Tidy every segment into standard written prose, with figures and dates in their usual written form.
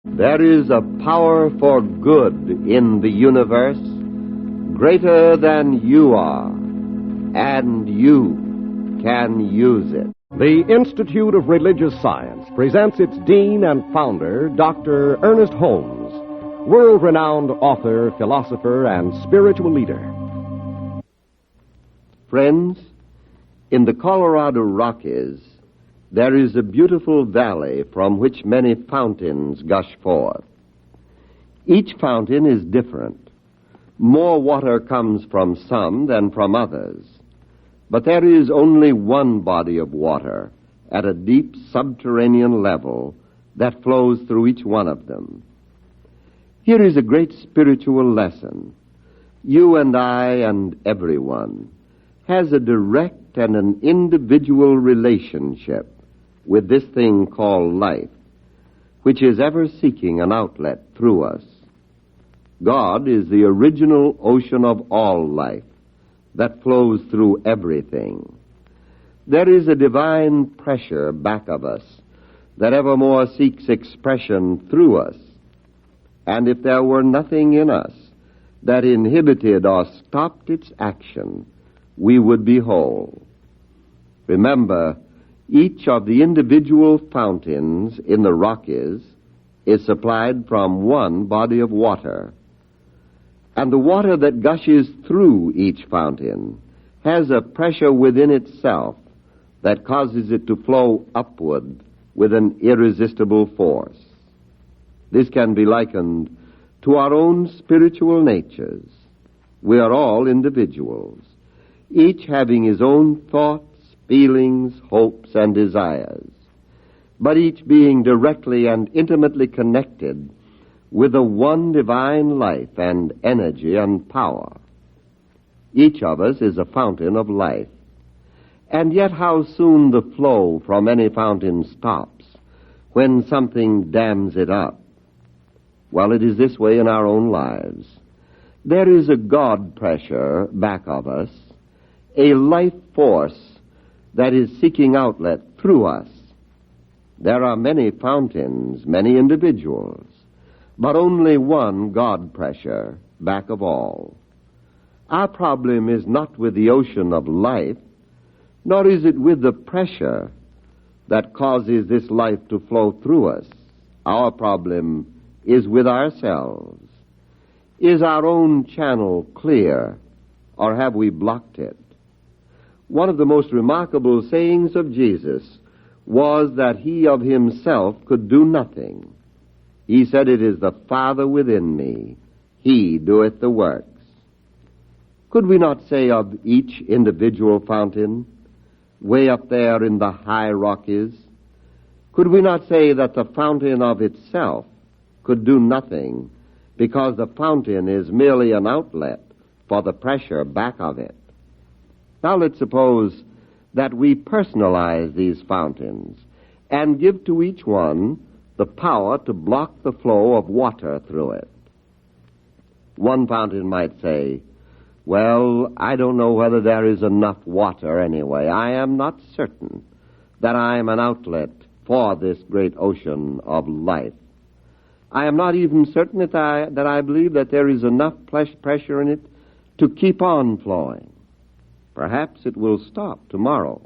There is a power for good in the universe greater than you are, and you can use it. The Institute of Religious Science presents its dean and founder, Dr. Ernest Holmes, world-renowned author, philosopher, and spiritual leader. Friends, in the Colorado Rockies, there is a beautiful valley from which many fountains gush forth. Each fountain is different. More water comes from some than from others. But there is only one body of water at a deep subterranean level that flows through each one of them. Here is a great spiritual lesson. You and I and everyone has a direct and an individual relationship with this thing called life, which is ever seeking an outlet through us. God is the original ocean of all life that flows through everything. There is a divine pressure back of us that evermore seeks expression through us. And if there were nothing in us that inhibited or stopped its action, we would be whole. Remember, each of the individual fountains in the Rockies is supplied from one body of water. And the water that gushes through each fountain has a pressure within itself that causes it to flow upward with an irresistible force. This can be likened to our own spiritual natures. We are all individuals, each having his own thoughts, feelings, hopes, and desires, but each being directly and intimately connected with the one divine life and energy and power. Each of us is a fountain of life, and yet how soon the flow from any fountain stops when something dams it up. Well, it is this way in our own lives. There is a God pressure back of us, a life force that is seeking outlet through us. There are many fountains, many individuals, but only one God pressure back of all. Our problem is not with the ocean of life, nor is it with the pressure that causes this life to flow through us. Our problem is with ourselves. Is our own channel clear, or have we blocked it? One of the most remarkable sayings of Jesus was that he of himself could do nothing. He said, "It is the Father within me. He doeth the works." Could we not say of each individual fountain, way up there in the high Rockies, could we not say that the fountain of itself could do nothing because the fountain is merely an outlet for the pressure back of it? Now let's suppose that we personalize these fountains and give to each one the power to block the flow of water through it. One fountain might say, "Well, I don't know whether there is enough water anyway. I am not certain that I am an outlet for this great ocean of life. I am not even certain that I believe that there is enough pressure in it to keep on flowing. Perhaps it will stop tomorrow."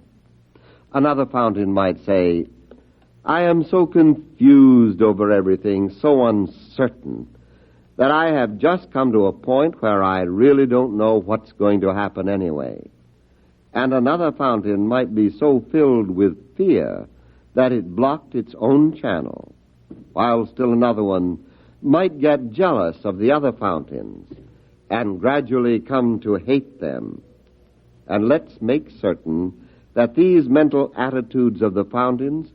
Another fountain might say, "I am so confused over everything, so uncertain, that I have just come to a point where I really don't know what's going to happen anyway." And another fountain might be so filled with fear that it blocked its own channel, while still another one might get jealous of the other fountains and gradually come to hate them. And let's make certain that these mental attitudes of the fountains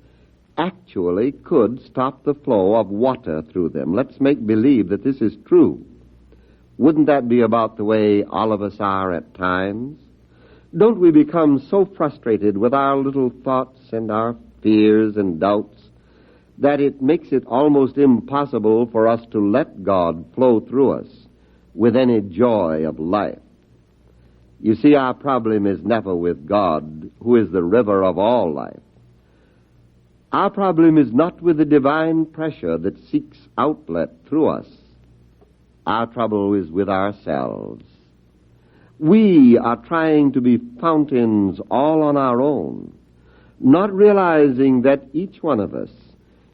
actually could stop the flow of water through them. Let's make believe that this is true. Wouldn't that be about the way all of us are at times? Don't we become so frustrated with our little thoughts and our fears and doubts that it makes it almost impossible for us to let God flow through us with any joy of life? You see, our problem is never with God, who is the river of all life. Our problem is not with the divine pressure that seeks outlet through us. Our trouble is with ourselves. We are trying to be fountains all on our own, not realizing that each one of us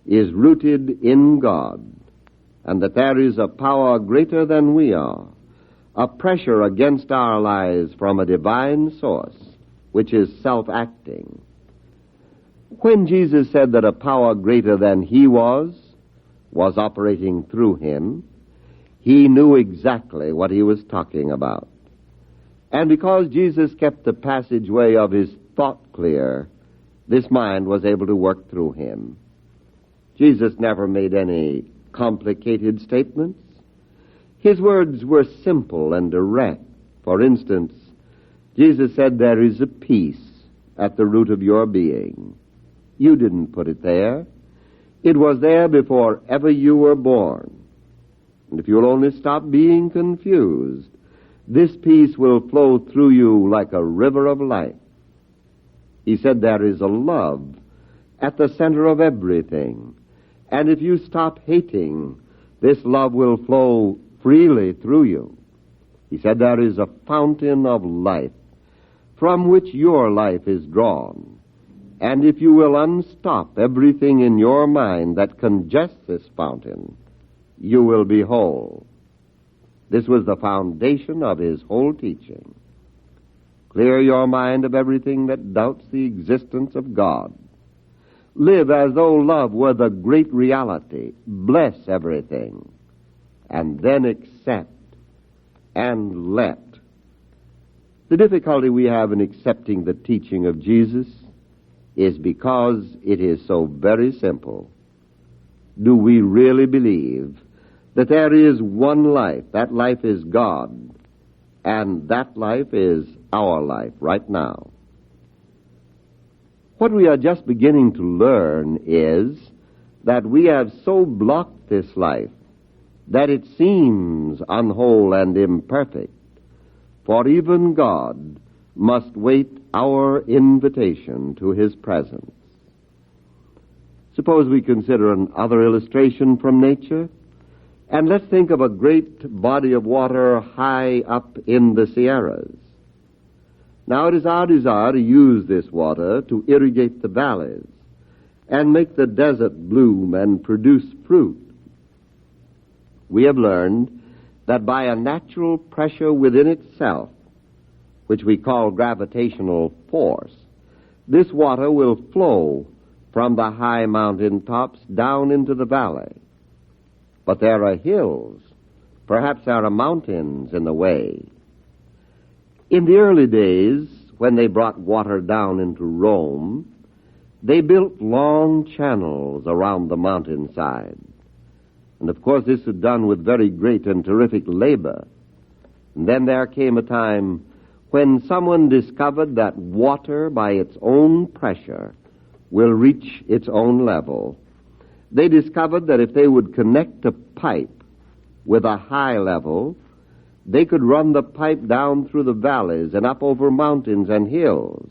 is rooted in God, and that there is a power greater than we are, a pressure against our lives from a divine source, which is self-acting. When Jesus said that a power greater than he was operating through him, he knew exactly what he was talking about. And because Jesus kept the passageway of his thought clear, this mind was able to work through him. Jesus never made any complicated statements. His words were simple and direct. For instance, Jesus said, "There is a peace at the root of your being." You didn't put it there. It was there before ever you were born. And if you'll only stop being confused, this peace will flow through you like a river of life. He said there is a love at the center of everything. And if you stop hating, this love will flow freely through you. He said there is a fountain of life from which your life is drawn. And if you will unstop everything in your mind that congests this fountain, you will be whole. This was the foundation of his whole teaching. Clear your mind of everything that doubts the existence of God. Live as though love were the great reality. Bless everything. And then accept and let. The difficulty we have in accepting the teaching of Jesus is because it is so very simple. Do we really believe that there is one life? That life is God, and that life is our life right now. What we are just beginning to learn is that we have so blocked this life that it seems unwhole and imperfect, for even God must wait our invitation to his presence. Suppose we consider another illustration from nature, and let's think of a great body of water high up in the Sierras. Now it is our desire to use this water to irrigate the valleys and make the desert bloom and produce fruit. We have learned that by a natural pressure within itself, which we call gravitational force, this water will flow from the high mountain tops down into the valley. But there are hills, perhaps there are mountains in the way. In the early days, when they brought water down into Rome, they built long channels around the mountainside. And of course this was done with very great and terrific labor. And then there came a time when someone discovered that water by its own pressure will reach its own level. They discovered that if they would connect a pipe with a high level, they could run the pipe down through the valleys and up over mountains and hills.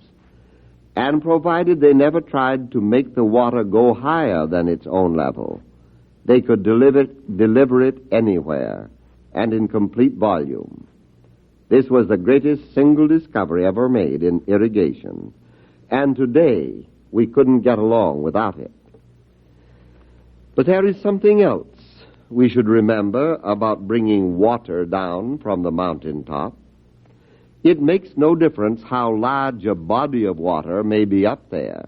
And provided they never tried to make the water go higher than its own level, they could deliver it anywhere and in complete volume. This was the greatest single discovery ever made in irrigation, and today we couldn't get along without it. But there is something else we should remember about bringing water down from the mountaintop. It makes no difference how large a body of water may be up there.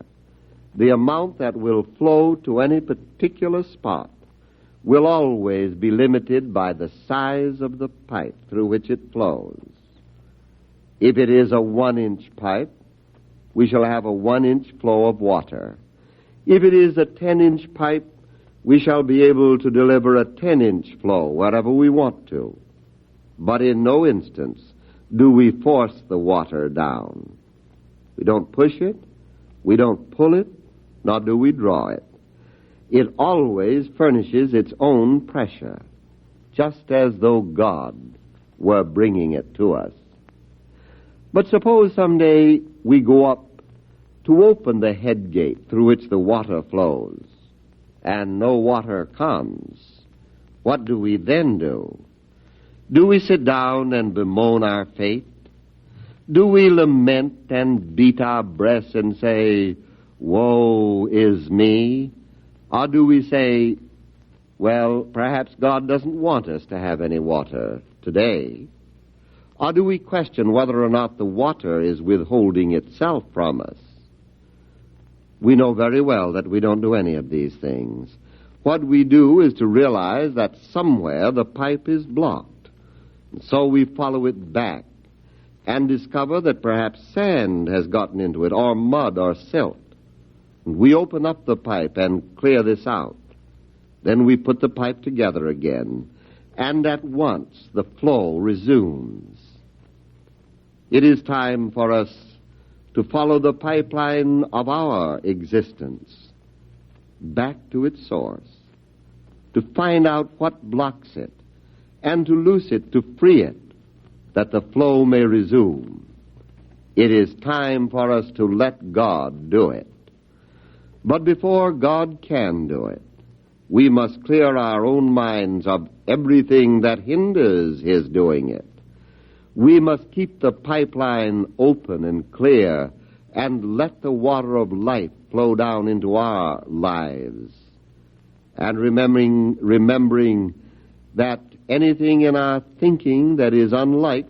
The amount that will flow to any particular spot will always be limited by the size of the pipe through which it flows. If it is a 1-inch pipe, we shall have a 1-inch flow of water. If it is a 10-inch pipe, we shall be able to deliver a 10-inch flow wherever we want to. But in no instance do we force the water down. We don't push it, we don't pull it, nor do we draw it. It always furnishes its own pressure, just as though God were bringing it to us. But suppose someday we go up to open the head gate through which the water flows, and no water comes, what do we then do? Do we sit down and bemoan our fate? Do we lament and beat our breasts and say, "Woe is me"? Or do we say, well, perhaps God doesn't want us to have any water today? Or do we question whether or not the water is withholding itself from us? We know very well that we don't do any of these things. What we do is to realize that somewhere the pipe is blocked. And so we follow it back and discover that perhaps sand has gotten into it, or mud or silt. And we open up the pipe and clear this out. Then we put the pipe together again, and at once the flow resumes. It is time for us to follow the pipeline of our existence back to its source, to find out what blocks it, and to loose it, to free it, that the flow may resume. It is time for us to let God do it. But before God can do it, we must clear our own minds of everything that hinders His doing it. We must keep the pipeline open and clear and let the water of life flow down into our lives. And remembering that anything in our thinking that is unlike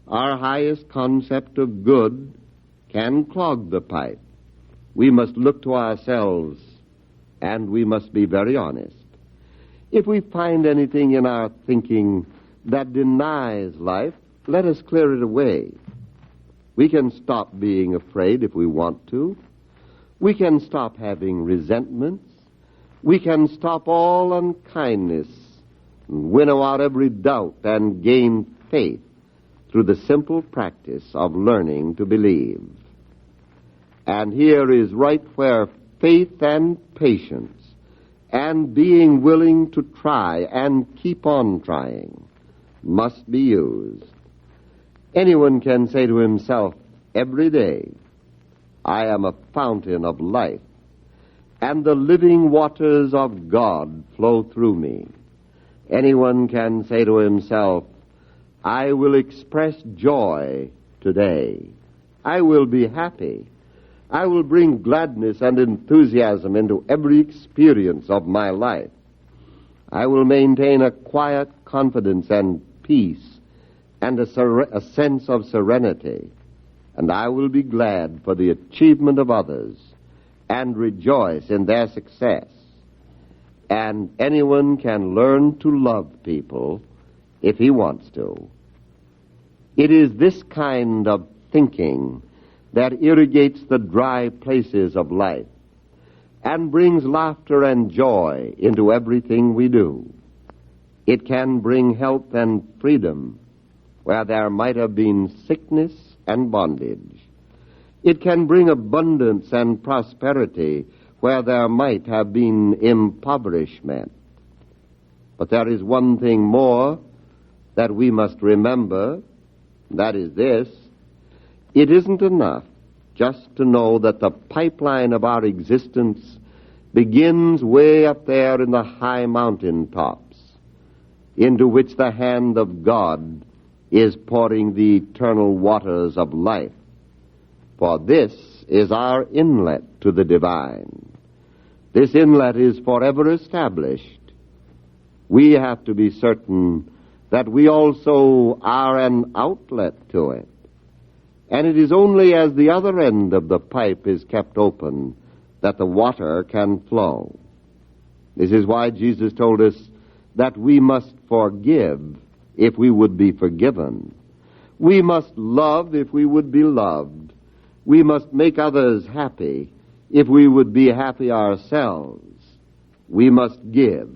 our highest concept of good can clog the pipe. We must look to ourselves, and we must be very honest. If we find anything in our thinking that denies life, let us clear it away. We can stop being afraid if we want to. We can stop having resentments. We can stop all unkindness and winnow out every doubt and gain faith through the simple practice of learning to believe. And here is right where faith and patience and being willing to try and keep on trying must be used. Anyone can say to himself every day, "I am a fountain of life, and the living waters of God flow through me." Anyone can say to himself, "I will express joy today. I will be happy. I will bring gladness and enthusiasm into every experience of my life. I will maintain a quiet confidence and peace and a sense of serenity, and I will be glad for the achievement of others and rejoice in their success." And anyone can learn to love people if he wants to. It is this kind of thinking that irrigates the dry places of life and brings laughter and joy into everything we do. It can bring health and freedom where there might have been sickness and bondage. It can bring abundance and prosperity where there might have been impoverishment. But there is one thing more that we must remember, that is this: it isn't enough just to know that the pipeline of our existence begins way up there in the high mountain tops, into which the hand of God is pouring the eternal waters of life. For this is our inlet to the divine. This inlet is forever established. We have to be certain that we also are an outlet to it. And it is only as the other end of the pipe is kept open that the water can flow. This is why Jesus told us that we must forgive if we would be forgiven. We must love if we would be loved. We must make others happy if we would be happy ourselves. We must give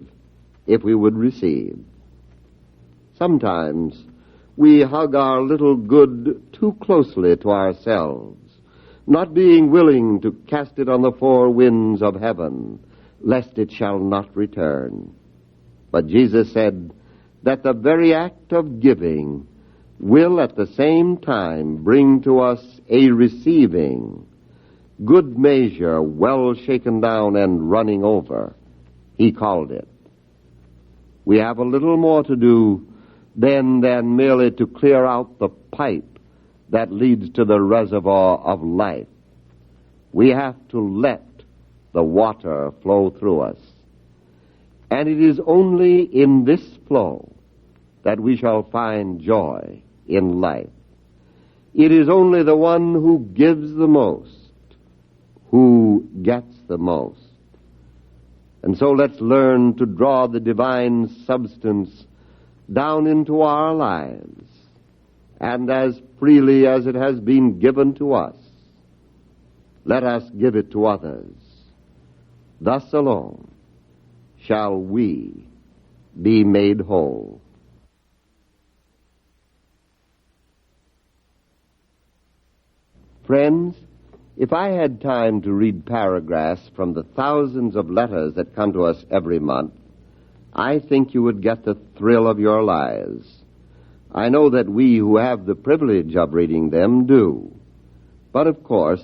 if we would receive. Sometimes we hug our little good too closely to ourselves, not being willing to cast it on the four winds of heaven, lest it shall not return. But Jesus said that the very act of giving will at the same time bring to us a receiving, Good measure, well shaken down and running over, he called it. We have a little more to do then than merely to clear out the pipe that leads to the reservoir of life. We have to let the water flow through us. And it is only in this flow that we shall find joy in life. It is only the one who gives the most who gets the most. And so let's learn to draw the divine substance down into our lives, and as freely as it has been given to us, let us give it to others. Thus alone shall we be made whole. Friends, if I had time to read paragraphs from the thousands of letters that come to us every month, I think you would get the thrill of your lives. I know that we who have the privilege of reading them do. But of course,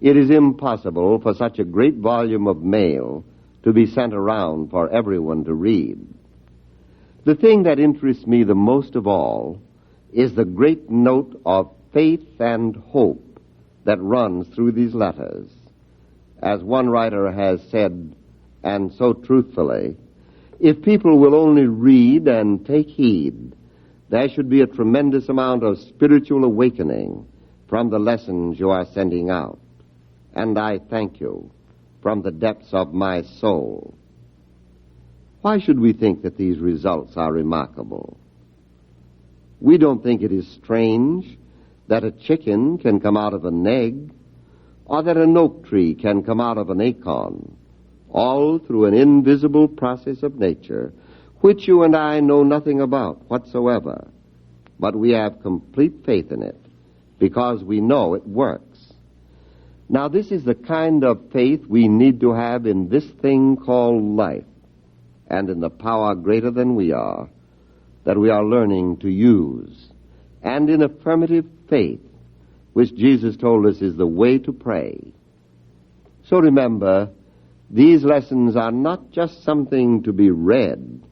it is impossible for such a great volume of mail to be sent around for everyone to read. The thing that interests me the most of all is the great note of faith and hope that runs through these letters. As one writer has said, and so truthfully, if people will only read and take heed, there should be a tremendous amount of spiritual awakening from the lessons you are sending out. And I thank you from the depths of my soul. Why should we think that these results are remarkable? We don't think it is strange that a chicken can come out of an egg, or that an oak tree can come out of an acorn, all through an invisible process of nature, which you and I know nothing about whatsoever. But we have complete faith in it, because we know it works. Now, this is the kind of faith we need to have in this thing called life, and in the power greater than we are, that we are learning to use, and in affirmative faith, which Jesus told us is the way to pray. So remember, these lessons are not just something to be read.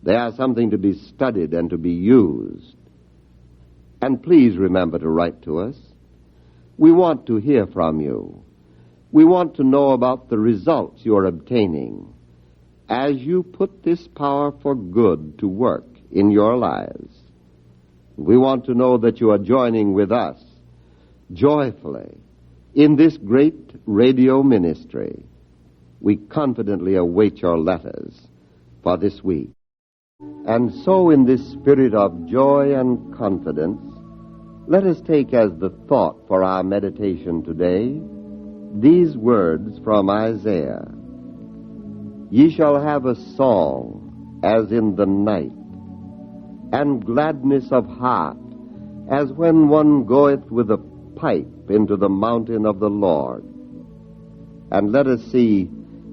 They are something to be studied and to be used. And please remember to write to us. We want to hear from you. We want to know about the results you are obtaining as you put this power for good to work in your lives. We want to know that you are joining with us joyfully in this great radio ministry. We confidently await your letters for this week. And so in this spirit of joy and confidence, let us take as the thought for our meditation today these words from Isaiah. Ye shall have a song as in the night, and gladness of heart as when one goeth with a pipe into the mountain of the Lord. And let us see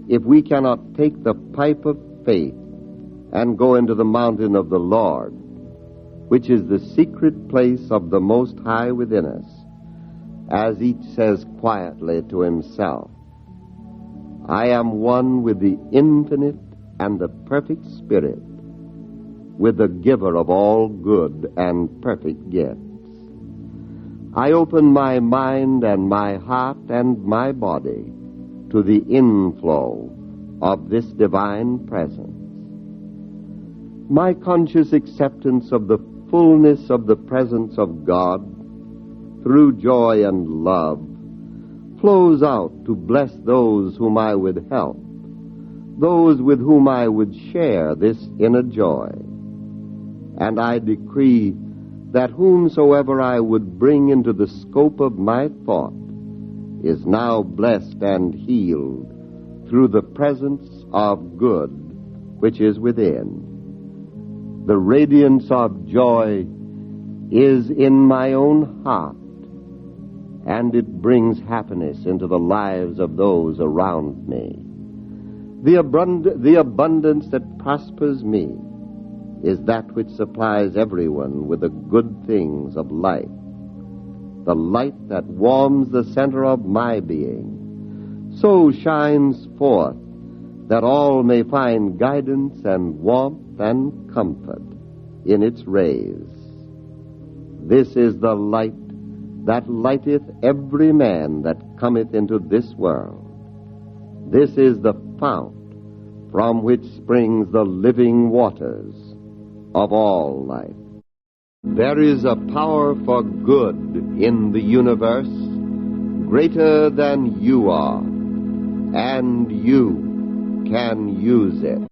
if we cannot take the pipe of faith and go into the mountain of the Lord, which is the secret place of the Most High within us, as each says quietly to himself, I am one with the infinite and the perfect Spirit, with the giver of all good and perfect gifts. I open my mind and my heart and my body to the inflow of this divine presence. My conscious acceptance of the fullness of the presence of God through joy and love flows out to bless those whom I would help, those with whom I would share this inner joy. And I decree that whomsoever I would bring into the scope of my thought is now blessed and healed through the presence of good which is within. The radiance of joy is in my own heart, and it brings happiness into the lives of those around me. The abundance that prospers me is that which supplies everyone with the good things of life. the light that warms the center of my being, so shines forth that all may find guidance and warmth and comfort in its rays. This is the light that lighteth every man that cometh into this world. This is the fount from which springs the living waters of all life. There is a power for good in the universe greater than you are, and you can use it.